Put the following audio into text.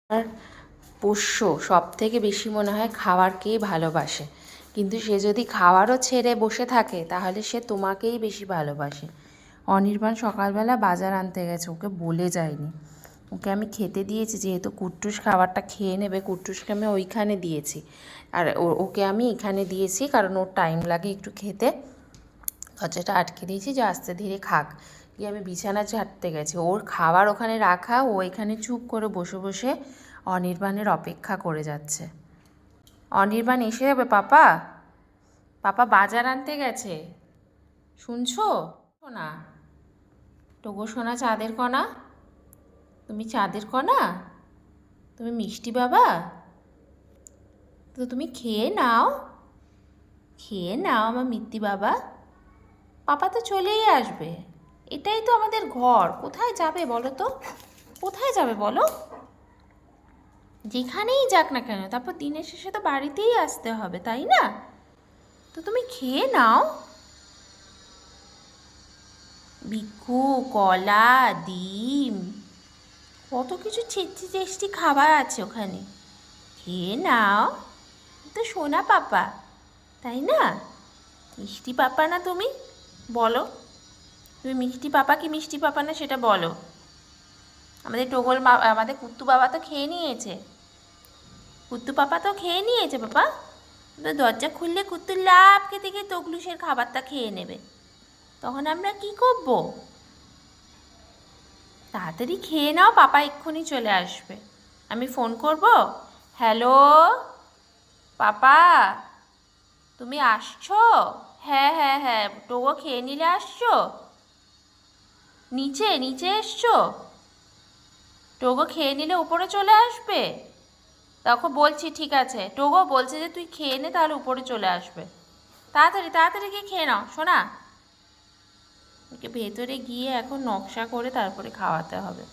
আর পোষ্য সবথেকে বেশি মনে হয় খাওয়ারকেই ভালোবাসে, কিন্তু সে যদি খাওয়ারও ছেড়ে বসে থাকে তাহলে সে তোমাকেই বেশি ভালোবাসে। অনির্বাণ সকালবেলা বাজার আনতে গেছে, ওকে বলে যায়নি। ওকে আমি খেতে দিয়েছি, যেহেতু কুট্টুস খাবারটা খেয়ে নেবে, কুট্টুসকে আমি ওইখানে দিয়েছি। আর ওকে আমি এখানে দিয়েছি কারণ ওর টাইম লাগে একটু খেতে। দরজাটা আটকে দিয়েছি যে আস্তে ধীরে খাক। গিয়ে আমি বিছানা ঝাড়তে গেছি, ওর খাবার ওখানে রাখা, ও এখানে চুপ করে বসে বসে অনির্বাণের অপেক্ষা করে যাচ্ছে। অনির্বাণ এসে যাবে পাপা, পাপা বাজার আনতে গেছে, শুনছো? না টগো সোনা, চাঁদের কণা, তুমি চাঁদের কণা, তুমি মিষ্টি বাবা, তো তুমি খেয়ে নাও, খেয়ে নাও আমার মিত্তি বাবা। পাপা তো চলেই আসবে, এটাই তো আমাদের ঘর, কোথায় যাবে বলো তো, কোথায় যাবে বলো? যেখানেই যাক না কেন তারপর দিনের শেষে তো বাড়িতেই আসতে হবে, তাই না? তো তুমি খেয়ে নাও। ভিক্ষু, কলা, ডিম, কত কিছু ছেচি চেষ্টি খাবার আছে ওখানে, খেয়ে নাও। তো সোনা পাপা, তাই না? মিষ্টি পাপা না তুমি? বলো, তুমি মিষ্টি পাপা কি মিষ্টি পাপা না সেটা বলো। আমাদের আমাদের কুত্তু বাবা তো খেয়ে নিয়েছে, কুত্তু পাপা তো খেয়ে নিয়েছে পাপা। তো দরজা খুললে কুত্তু লাভ খেতে গিয়ে তগলুসের খাবারটা খেয়ে নেবে, তখন আমরা কি করব? তাড়াতাড়ি খেয়ে নাও, পাপা এক্ষুনি চলে আসবে, আমি ফোন করব। হ্যালো পাপা, তুমি আসছো? হ্যাঁ হ্যাঁ হ্যাঁ, টোগো খেয়ে নিলে আসছো? নিচে নিচে এসছো? টোগো খেয়ে নিলে উপরে চলে আসবে? তখন বলছি ঠিক আছে, টোগো বলছে যে তুই খেয়ে নে তাহলে উপরে চলে আসবে। তাড়াতাড়ি তাড়াতাড়ি গিয়ে খেয়ে নাও শোনা। ওকে ভেতরে গিয়ে এখন নকশা করে তারপরে খাওয়াতে হবে।